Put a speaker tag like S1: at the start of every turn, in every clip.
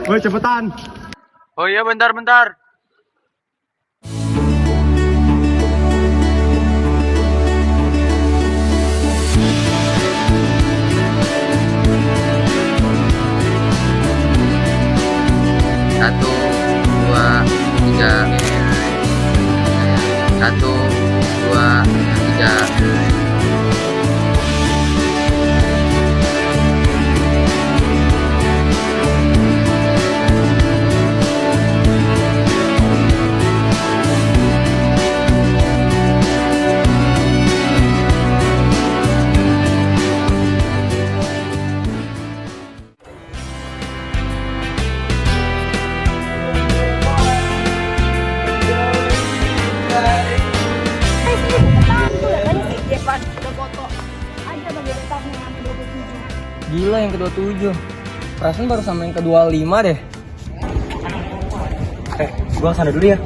S1: Woi cepetan.
S2: Oh iya bentar. Satu, dua, tiga. Satu, dua, tiga.
S3: Gila yang ke-27. Perasaan baru sama yang ke-25 deh. Gua kesana dulu ya.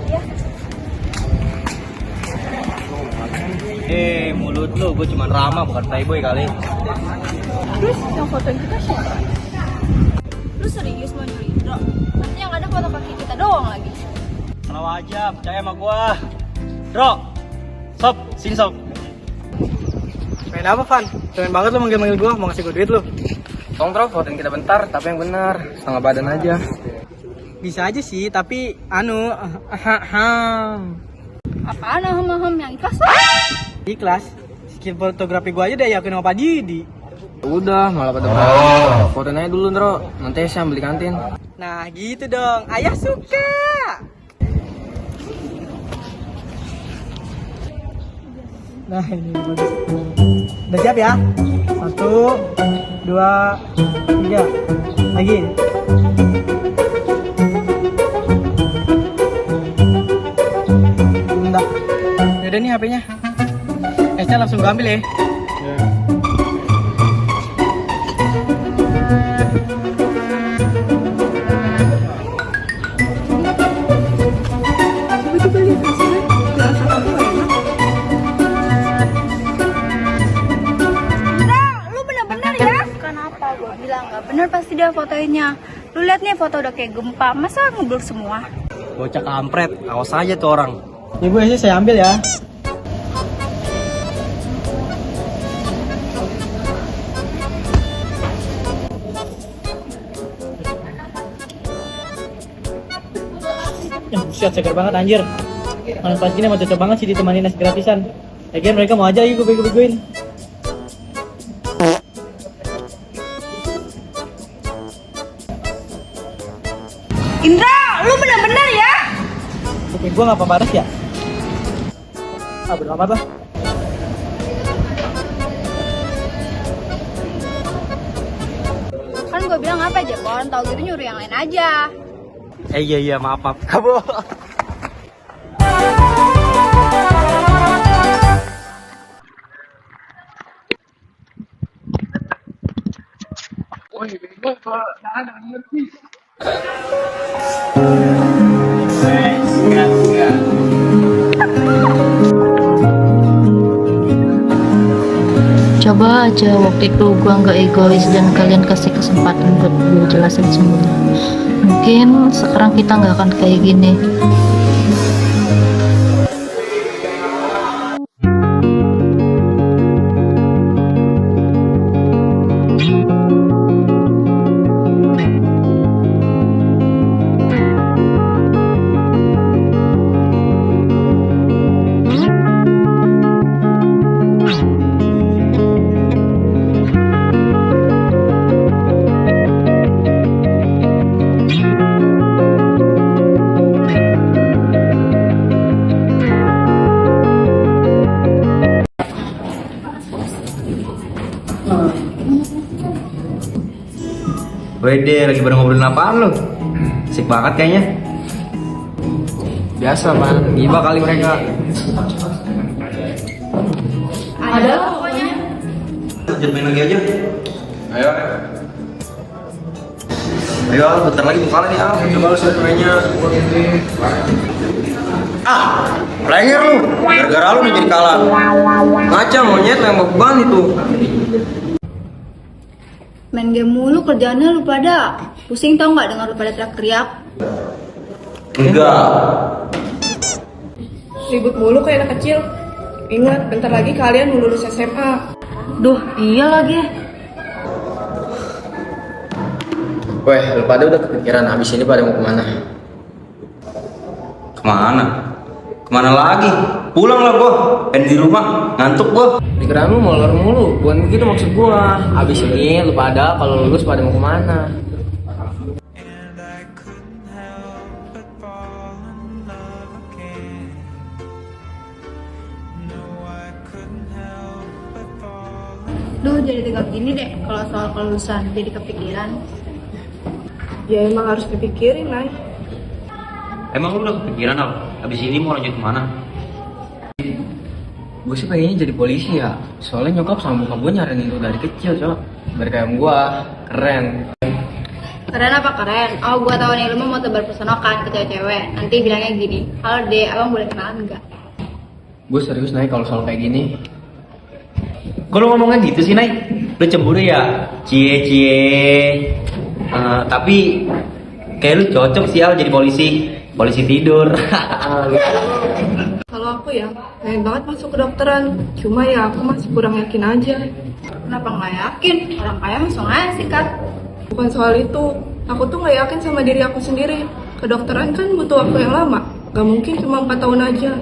S4: Iya.
S3: Mulut lu, gua cuma Rama bukan playboy kali.
S4: Terus yang fotoin kita siapa? Lu serius mau nyuri Indro? Nanti yang ada foto kaki kita doang lagi.
S3: Kalau aja, percaya sama gua. Bro, sob, sini sob.
S1: Main apa, Van? Keren banget lu manggil-manggil gua, mau ngasih gua duit lu.
S3: Tolong Bro, fotoin kita bentar, tapi yang benar, setengah badan aja.
S1: Bisa aja sih, tapi
S4: Apaan ahem yang ikhlas lah?
S1: ikhlas. Skill fotografi gua aja deh yakin sama Pak Didi.
S3: Udah, malah pada berani. Fotoin aja dulu, Bro. Nanti saya beli kantin.
S1: Nah, gitu dong. Ayah suka. Nah, ini bagus. Udah siap ya? 1, 2, 3. Lagi. Udah. Yaudah nih HP-nya. Esnya langsung gue ambil ya.
S4: Coba lihat hasilnya. Rasa aku enak. Lu bener-bener ya? Kenapa gua bilang nggak bener pasti dia fotoinnya. Lu lihat nih foto udah kayak gempa, masa ngeblur semua?
S3: Bocah kampret, awas aja tuh orang.
S1: Ibu Esnya saya ambil ya. Buset, segar banget anjir. Kalau pas gini mah cocok banget sih ditemani nasi gratisan. Lagian mereka mau aja gue bego-begoin.
S4: Indra, lu bener-bener ya?
S1: Kuping gue ngapa baras ya? Bodo amat lah.
S4: Kan gue bilang apa aja, Bon? Tau gitu nyuruh yang lain aja.
S3: Iya, maaf. Kamu.
S5: Coba aja waktu itu gua nggak egois dan kalian kasih kesempatan buat gue jelasin semuanya. Mungkin sekarang kita nggak akan kayak gini.
S2: Wede, lagi pada ngobrolin apaan lu? Asik banget kayaknya.
S3: Biasa, Pak. Gibah kali mereka.
S4: Ada pokoknya.
S2: Lanjut main lagi aja. Ayo. Ayo, bentar lagi buka nih, Al.
S3: Coba lu set mainnya.
S2: Player lu. Gara-gara lu nih jadi kalah.
S3: Ngaca monyet nembak ban itu.
S4: Main game mulu kerjaannya lu pada. Pusing tau nggak dengar lu pada teriak-teriak?
S2: Enggak.
S6: Ribut mulu kayak anak kecil. Ingat, bentar lagi kalian mau lulus SMA.
S5: Duh, iya lagi.
S7: Weh, lu pada udah kepikiran abis ini pada mau kemana?
S2: Kemana? Kemana lagi? Pulang lah gua. Pengen di rumah, ngantuk gua.
S7: Pikiran lu molor mulu, bukan begitu maksud gua. Abis ini lu pada kalau lulus pada mau kemana?
S4: Duh, jadi tinggal gini deh kalau soal kelulusan jadi kepikiran.
S6: Ya emang harus dipikirin, Nay.
S2: Emang lu udah kepikiran apa? Abis ini mau lanjut kemana?
S7: Gue sih pengennya jadi polisi ya. Soalnya nyokap sama bokap gue nyaranin lu dari kecil, cok. Biar kayak gua, keren.
S4: Keren apa keren? Oh, gua tahu nih lu mau tebar pesona kan ke cewek-cewek. Nanti bilangnya gini, halo deh, abang boleh kenalan nggak?
S7: Gue serius naik kalau soal kayak gini.
S2: Kok lu ngomongnya gitu sih, Nay? Lu cemburu ya? Cie. Tapi kayak lu cocok sih Al jadi polisi tidur.
S6: Kalau aku ya, pengen banget masuk kedokteran. Cuma ya aku masih kurang yakin aja.
S4: Kenapa nggak yakin? Orang kaya langsung aja sikat.
S6: Bukan soal itu, aku tuh nggak yakin sama diri aku sendiri. Kedokteran kan butuh waktu yang lama. Gak mungkin cuma 4 tahun aja.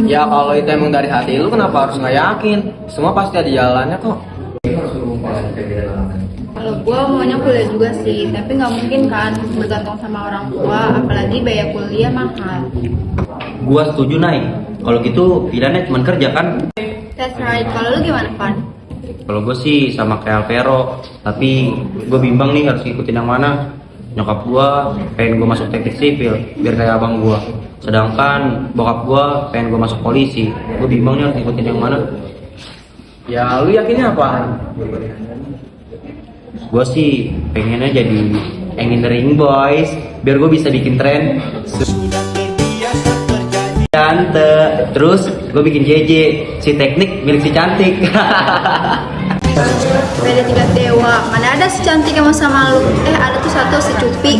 S7: Ya kalau itu emang dari hati lu, kenapa harus nggak yakin? Semua pasti ada jalannya kok.
S4: Kalau gua maunya kuliah juga sih, tapi nggak mungkin kan bergantung sama orang tua, apalagi biaya kuliah mahal.
S2: Gua setuju, Nay. Kalau gitu pilihannya cuma kerja kan?
S4: That's right. Kalau lu gimana, Pan?
S2: Kalau gue sih sama kayak Alvero, tapi gue bimbang nih harus ngikutin yang mana. Nyokap gue pengen gue masuk teknik sipil biar kayak abang gue, sedangkan bokap gue pengen gue masuk polisi. Gue bimbang nih harus ngikutin yang mana.
S7: Ya lu yakinnya apa?
S2: Gue sih pengennya jadi engineering boys biar gue bisa bikin tren. Tante, terus gue bikin JJ, si teknik milik si cantik.
S4: Beda tingkat dewa, mana ada si cantik yang mau sama lu? Ada tuh satu si Cupi.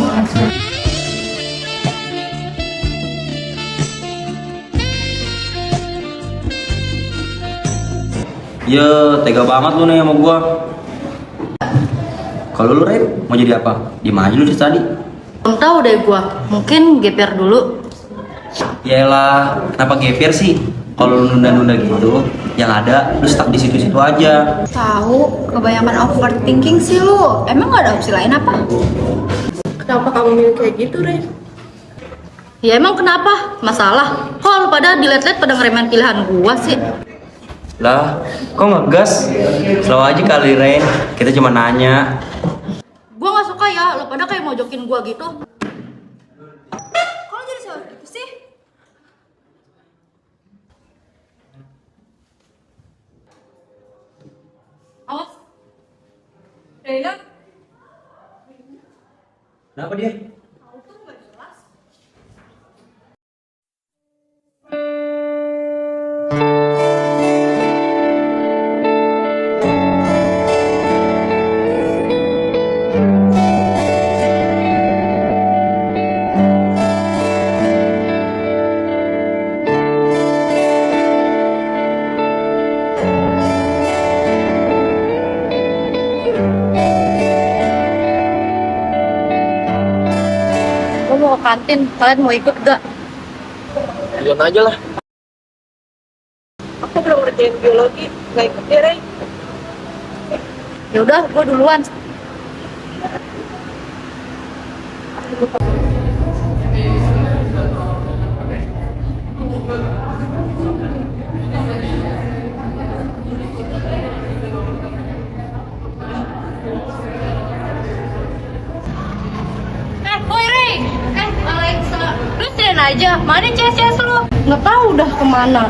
S2: Ya, tega banget lu nih sama gue. Kalau lu Ren, mau jadi apa? Diem aja lu dari tadi.
S5: Belum tahu deh gua. Mungkin GPR dulu.
S2: Yaelah, kenapa GPR sih? Kalau lu nunda-nunda gitu, yang ada lu stuck di situ-situ aja.
S4: Tahu, kebanyakan overthinking sih lu. Emang gak ada opsi lain apa?
S6: Kenapa kamu milih kayak gitu, Ren?
S5: Ya emang kenapa? Masalah? Kok lu pada dilihat-lihat pada ngeremehin pilihan gua sih?
S2: Lah, kok ngegas? Slow aja kali Ren, kita cuma nanya.
S5: Gua nggak suka ya, lu pada kayak mojokin gua gitu.
S4: Kok lu jadi selalu gitu sih?
S6: Awas. Rena,
S2: Kenapa dia?
S5: Gua mau ke kantin, kalian mau ikut gak?
S7: Duluan aja lah.
S6: aku belum ngerjain biologi. Gak ikut deh, Ren.
S5: Ya udah, gua duluan.
S4: Woi Rey, Alexa, lu sini aja. Mana CS lu?
S5: Nggak tahu udah kemana.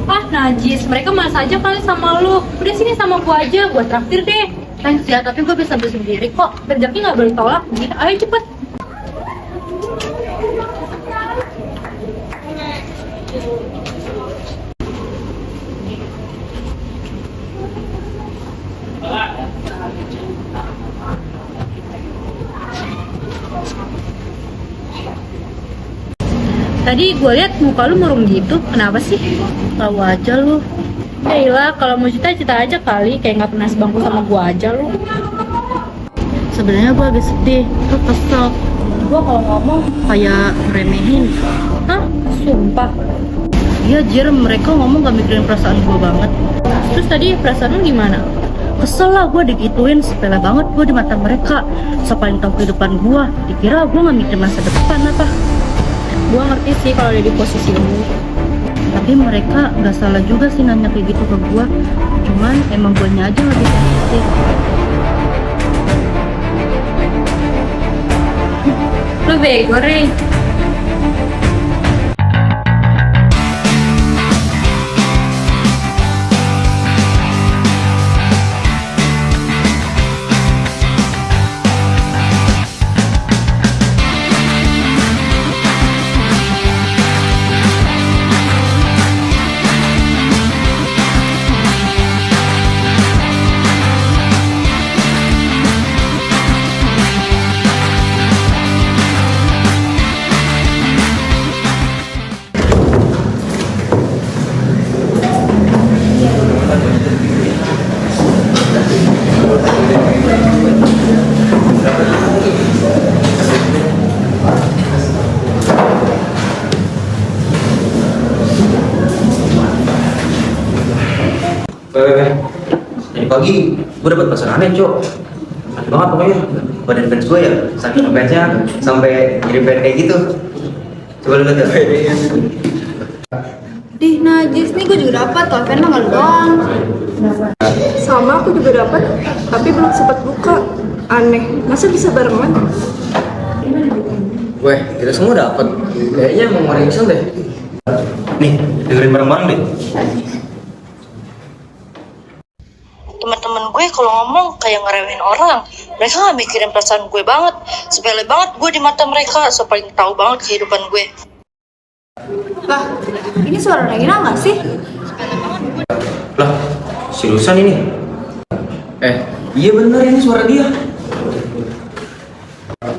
S8: Ah, najis. Mereka malas aja kali sama lu. Udah sini sama gua aja, gua traktir deh.
S5: Thanks ya, tapi gua bisa beli sendiri kok.
S8: Rezeki nggak boleh tolak. Ayo cepet. Tadi gue liat muka lu murung gitu, kenapa sih?
S5: Tahu aja lu.
S8: Yaelah, kalau mau cita-cita aja kali, kayak nggak pernah sebangku sama gue aja lu.
S5: Sebenarnya gue agak sedih, tuh kesel. Gue kalau ngomong kayak ngeremehin.
S8: Hah? Sumpah.
S5: Iya Jir, mereka ngomong gak mikirin perasaan gue banget.
S8: Terus tadi perasaan lu gimana?
S5: Kesel lah gue digituin, sepele banget gue di mata mereka. So paling tahu kehidupan gue, dikira gue gak mikirin masa depan apa.
S8: Gue ngerti sih kalau ada di posisi lu.
S5: Tapi mereka gak salah juga sih nanya kayak gitu ke gue. Cuman emang gue aja gak bisa ngerti.
S8: Lu bego, Rey.
S2: Tadi pagi gue dapet pesan aneh, Cok. Aneh banget pokoknya. Badan fans gue ya, saking fansnya sampai kirim fan kayak gitu. Coba lu lihat ya.
S4: Dih, najis nih gue juga dapat, kalau fan mah nggak lu doang.
S6: Sama aku juga dapat, tapi belum sempat buka. Aneh, masa bisa barengan?
S7: Weh, kita semua dapat. Kayaknya emang orang iseng deh.
S2: Nih, dengerin bareng-bareng deh.
S5: Teman-teman gue kalau ngomong kayak ngeremehin orang. Mereka gak mikirin perasaan gue banget. Sepele banget gue di mata mereka. So paling tahu banget kehidupan gue.
S4: Lah, ini suara Regina nggak sih?
S2: Lah, seriusan ini?
S7: Iya bener ini suara dia.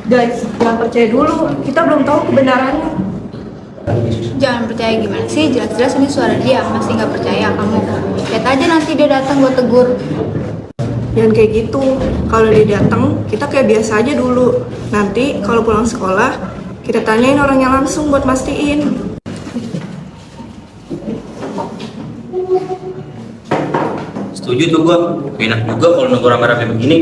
S6: Guys, jangan percaya dulu. Kita belum tahu kebenarannya.
S4: Jangan percaya gimana sih? Jelas-jelas ini suara dia. Pasti nggak percaya kamu. Lihat aja nanti dia datang buat tegur.
S6: Jangan kayak gitu. Kalau dia datang, kita kayak biasa aja dulu. Nanti kalau pulang sekolah, kita tanyain orangnya langsung buat mastiin.
S2: Setuju tuh gue. Enak juga kalau nunggu rame-rame begini.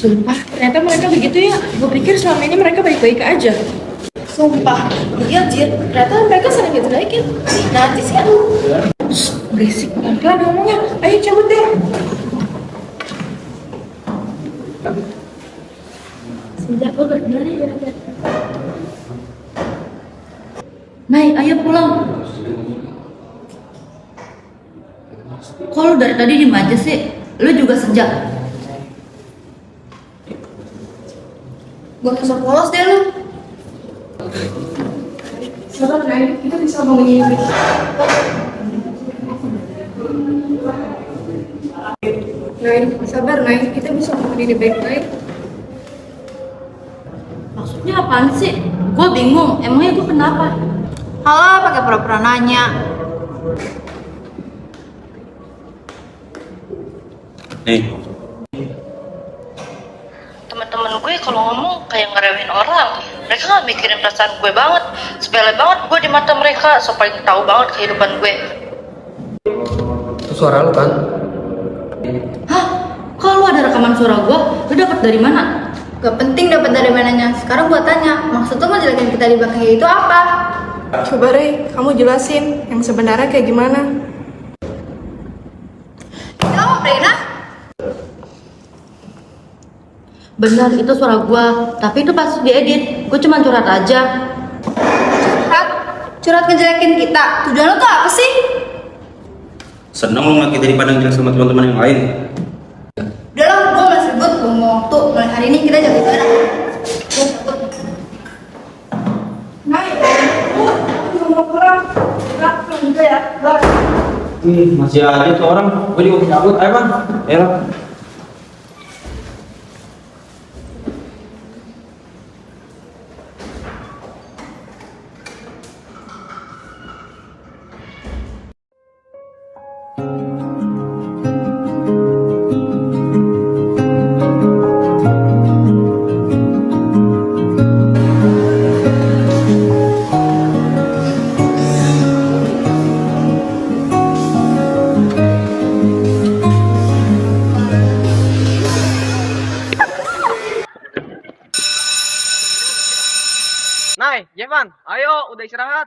S6: Sumpah, ternyata mereka begitu ya. Gue pikir selama ini mereka baik-baik aja. Sumpah, iya Jir. Ternyata mereka sering dijelekin. Najis kan? Berisik, pelan-pelan ngomongnya. Ayo cabut deh.
S5: Sejak gue bener ya. Nay, ayo pulang. Kok lu dari tadi diem aja sih? Lu juga sejak.
S4: Gue masuk polos deh lu.
S6: Sabar, Nay. Kita bisa ngomongin ini. Nay, sabar, Nay. Kita bisa ngomongin ini baik-baik.
S5: Maksudnya apaan sih? Gue bingung, emangnya gue kenapa?
S4: Halo, pakai pura-pura nanya.
S2: Nih,
S5: Teman-teman gue kalau ngomong kayak ngeremehin orang. Mereka gak mikirin perasaan gue banget. Sepele banget gue di mata mereka. So paling tahu banget kehidupan gue.
S7: Itu suara lu kan?
S5: Hah? Kalau lu ada rekaman suara gue, lu dapet dari mana?
S4: Gak penting dapat dari mananya. Sekarang gua tanya, maksud lu ngejelekin kita di belakang itu apa?
S6: Coba Rey, kamu jelasin yang sebenarnya kayak gimana.
S4: Kita mau Brena?
S9: Benar, itu suara gua. Tapi itu pas diedit, gua cuma curhat aja.
S4: Curhat? Curhat ngejelekin kita? Tujuan lo tuh apa sih?
S2: Seneng lu ngeliat kita dipandang jelek sama teman-teman yang lain.
S4: Udah lah, gue masih ribut, gue mau waktu. Mulai hari ini kita jaga jarak.
S2: Masih aja tuh orang. Gue juga punya cabut. Ayo bang. Ayo.
S3: Nay, Jevan, ayo udah istirahat.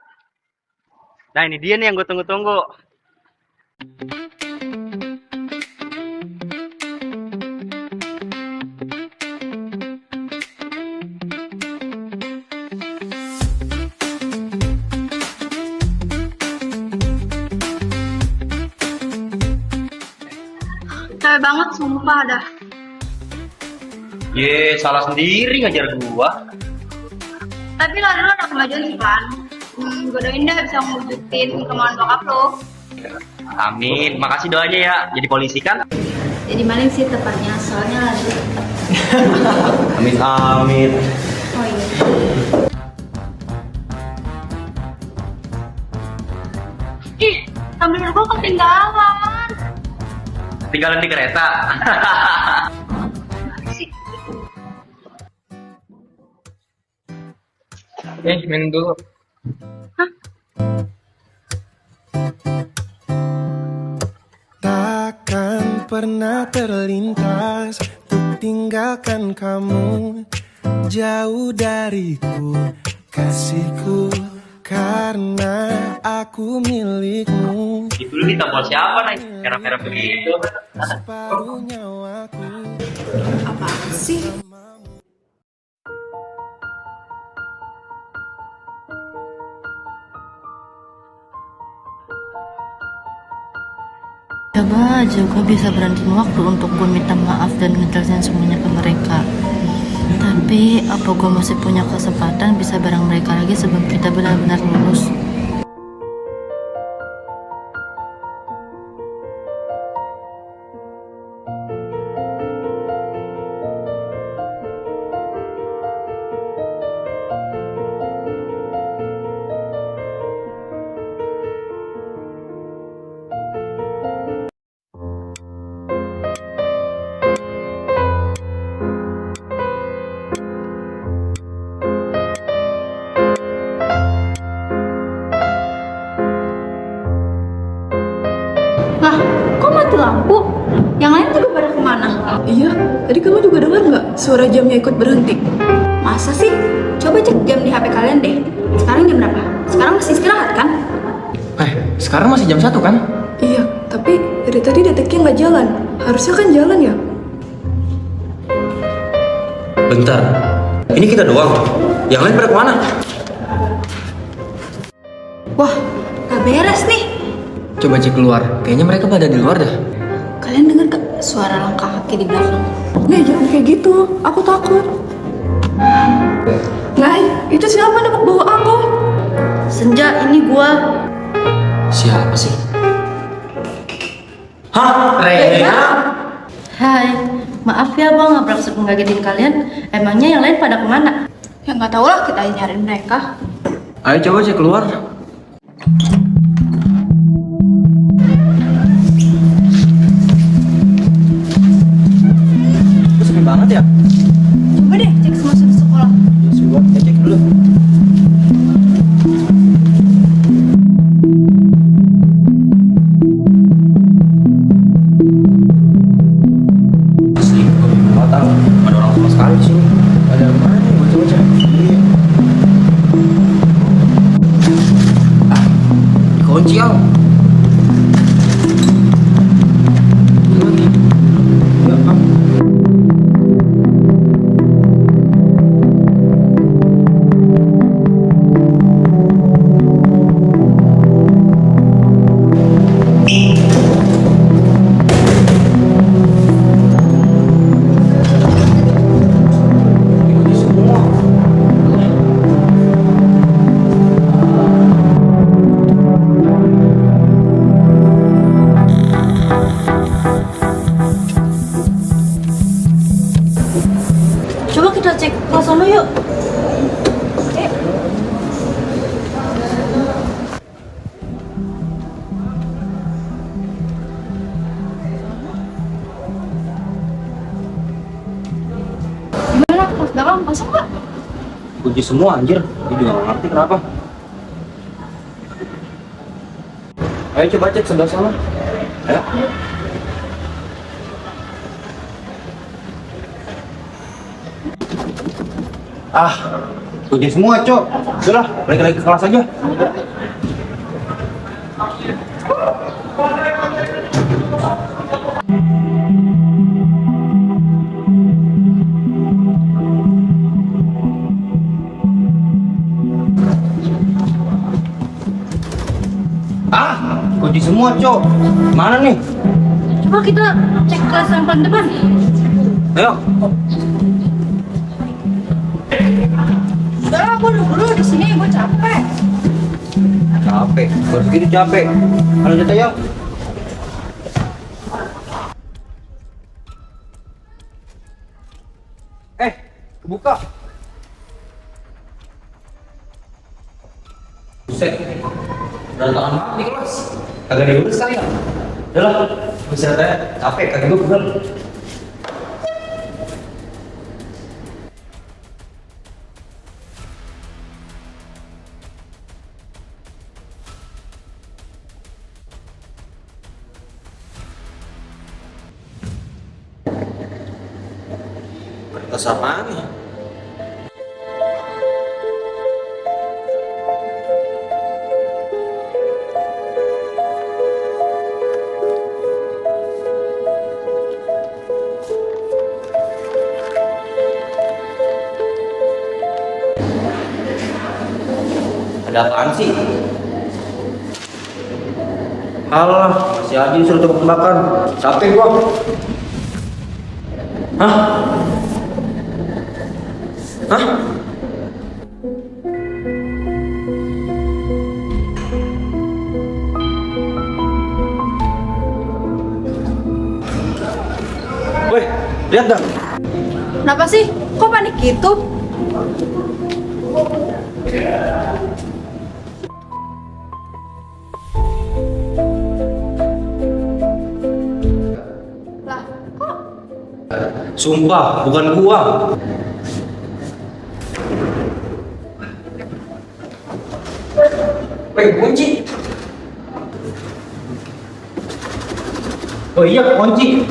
S3: Nah ini dia nih yang gue tunggu-tunggu.
S4: Capek banget, sumpah dah.
S2: Salah sendiri ngajar gua.
S4: Tapi lo ada kemajuan sih, Pan. Gue doain dah bisa mewujudin kemauan bokap lo.
S2: Amin. Makasih doanya ya. Jadi polisi kan?
S4: Jadi maling sih tepatnya, soalnya lagi.
S2: Amin amin.
S4: Oh iya. Ih, sambil gue ketinggalan.
S2: Tinggalan di kereta.
S7: Minum dulu.
S10: Takkan pernah terlintas untuk tinggalkan kamu jauh dariku, kasihku, karena aku milikmu.
S2: Itu lu ditampol siapa nih? Merah-merah begitu.
S10: Separuh nyawaku.
S6: Apa sih?
S9: Coba aja gue bisa berantin waktu untuk gue minta maaf dan ngejelasin semuanya ke mereka. Tapi apa gue masih punya kesempatan bisa bareng mereka lagi sebelum kita benar-benar lulus?
S4: Lah, kok mati lampu? Yang lain juga pada kemana?
S6: Iya, tadi kamu juga dengar nggak suara jamnya ikut berhenti?
S4: Masa sih? Coba cek jam di HP kalian deh. Sekarang jam berapa? Sekarang masih istirahat kan?
S7: Sekarang masih jam 1 kan?
S6: Iya, tapi dari tadi deteknya nggak jalan. Harusnya kan jalan ya?
S2: Bentar. Ini kita doang. Yang lain pada kemana?
S4: Wah, gak beres nih.
S7: Coba cek keluar. Kayaknya mereka pada di luar dah.
S4: Kalian dengar gak suara langkah kaki di belakang?
S6: Nah, jangan kayak gitu. Aku takut. Nah, itu siapa dapat bawa aku?
S9: Senja, ini gue.
S7: Siapa sih? Hah? Rena?
S9: Hai, maaf ya gue nggak bermaksud mengagetin kalian. Emangnya yang lain pada kemana?
S4: Ya nggak tahu lah, kita nyariin mereka.
S7: Ayo coba cek keluar.
S1: Sepi banget ya?
S4: Coba deh cek semua satu sekolah.
S1: Coba kita cek dulu.
S2: Asli, gue bingung banget tau. Gak ada orang sama sekali di sini.
S7: Ada mana nih? Gue coba cek.
S2: dikunci semua anjir. Gue juga gak ngerti kenapa. Ayo coba cek sebelah sana. Ayo. Ah, kunci semua, Cok. Udah, balik lagi ke kelas aja. Ah, kunci semua, Cok. Mana nih?
S8: Coba kita cek kelas yang paling depan.
S2: Ayo.
S6: Udah lah, gue dulu di sini, gue capek.
S2: Capek, baru segitu capek. Halo jatuh ya. Kebuka. Buset, berantakan banget di kelas. Kagak diurus sekali ya. Udah lah, bisa deh, capek, kagak gue bener. Kertas apaan nih? Ada apaan sih? Alah, masih aja disuruh tebak-tebakan. Capek gua. Hah? Hah? Woi, lihat dah.
S6: Kenapa sih? Kok panik gitu? Lah, kok?
S2: Sumpah, bukan gua. Kunci. Oh iya, kunci.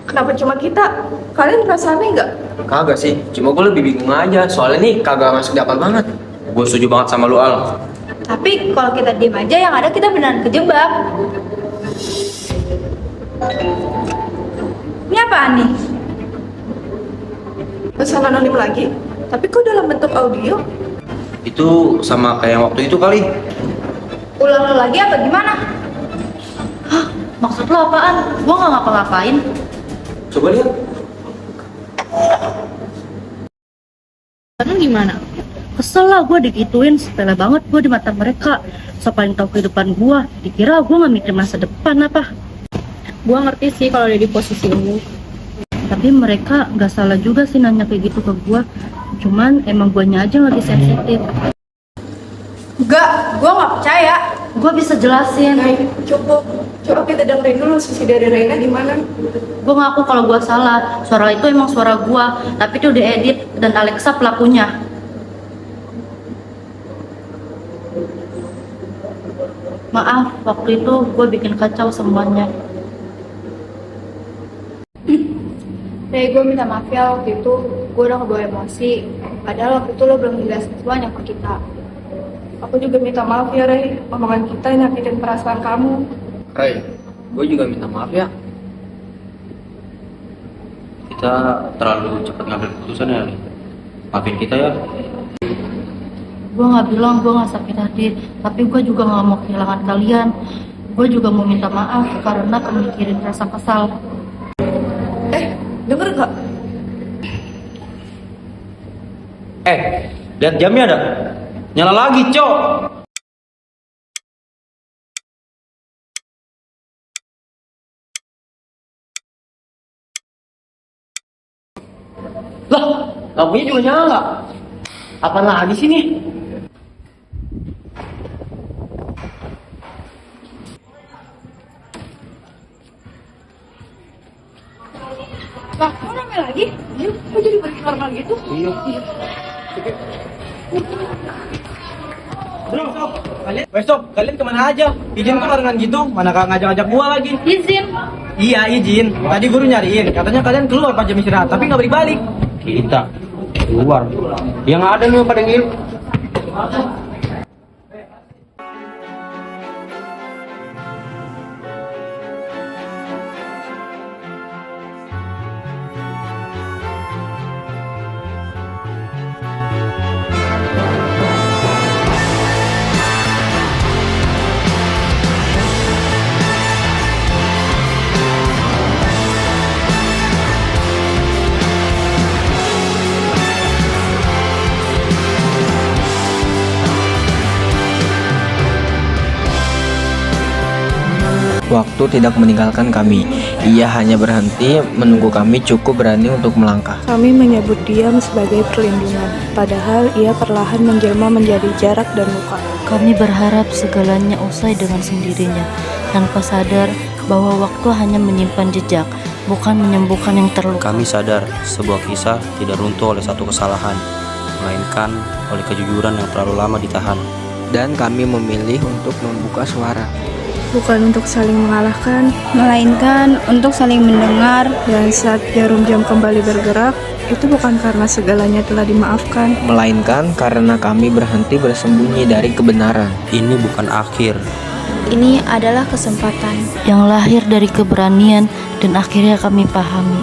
S6: Kenapa cuma kita? Kalian ngerasain nggak?
S7: Kagak sih, cuma gue lebih bingung aja. Soalnya nih kagak masuk di akal banget.
S2: Gue setuju banget sama lu, Al.
S4: Tapi kalau kita diem aja yang ada kita beneran kejebak. Ini apaan nih?
S6: Pesan anonim lagi? Tapi kok dalam bentuk audio?
S2: Itu sama kayak yang waktu itu kali.
S4: Ulang lagi apa gimana?
S9: Hah? Maksud lo apaan? Gua nggak ngapa-ngapain.
S2: Coba lihat.
S9: Karena gimana? Kesel lah gue digituin, sepele banget gue di mata mereka. So paling tahu kehidupan gue, dikira gue nggak mikir masa depan apa.
S8: Gue ngerti sih kalau ada di posisi lu.
S9: Tapi mereka nggak salah juga sih nanya kayak gitu ke gue. Cuman emang guanya aja lagi sensitif.
S6: Enggak, gue nggak percaya.
S9: Gue bisa jelasin.
S6: Coba kita dengerin dulu sisi dari Reina gimana.
S9: Gue ngaku kalau gue salah. Suara itu emang suara gue, tapi itu diedit dan Alexa pelakunya. Maaf, waktu itu gue bikin kacau semuanya.
S4: Gue minta maaf ya waktu itu gue udah kebawa emosi. Padahal waktu itu lo belum jelasin semuanya ke kita.
S6: Aku juga minta maaf ya, Rey. Omongan kita nyakitin perasaan kamu.
S7: Ray, gue juga minta maaf ya.
S2: Kita terlalu cepat ngambil keputusan ya. Maafin kita ya.
S9: Gue nggak bilang gue nggak sakit hati, tapi gue juga nggak mau kehilangan kalian. Gue juga mau minta maaf karena kemikirin rasa kesal.
S6: Denger gak?
S2: Lihat jamnya ada. Nyala lagi, Cok.
S7: Lah, lampunya juga nyala. Apaan lagi sih nih?
S4: Lah,
S8: rame lagi? Iya, kok jadi makin normal gitu?
S2: Iya.
S1: Bro, sob, kalian kemana aja? Izin kok barengan gitu, mana ngajak-ngajak gua lagi?
S8: Izin.
S1: Iya, izin. Tadi guru nyariin, katanya kalian keluar pas jam istirahat, tapi nggak balik-balik.
S2: Kita keluar. Yang ada nih pada ngil.
S7: Waktu tidak meninggalkan kami. Ia hanya berhenti menunggu kami cukup berani untuk melangkah.
S6: Kami menyebut diam sebagai perlindungan, padahal ia perlahan menjelma menjadi jarak dan luka.
S9: Kami berharap segalanya usai dengan sendirinya, tanpa sadar bahwa waktu hanya menyimpan jejak, bukan menyembuhkan yang terluka.
S2: Kami sadar sebuah kisah tidak runtuh oleh satu kesalahan, melainkan oleh kejujuran yang terlalu lama ditahan.
S7: Dan kami memilih untuk membuka suara.
S6: Bukan untuk saling mengalahkan,
S4: Melainkan untuk saling mendengar.
S6: dan saat jarum jam kembali bergerak, itu bukan karena segalanya telah dimaafkan.
S7: Melainkan karena kami berhenti bersembunyi dari kebenaran.
S2: Ini bukan akhir.
S4: Ini adalah kesempatan.
S9: Yang lahir dari keberanian dan akhirnya kami pahami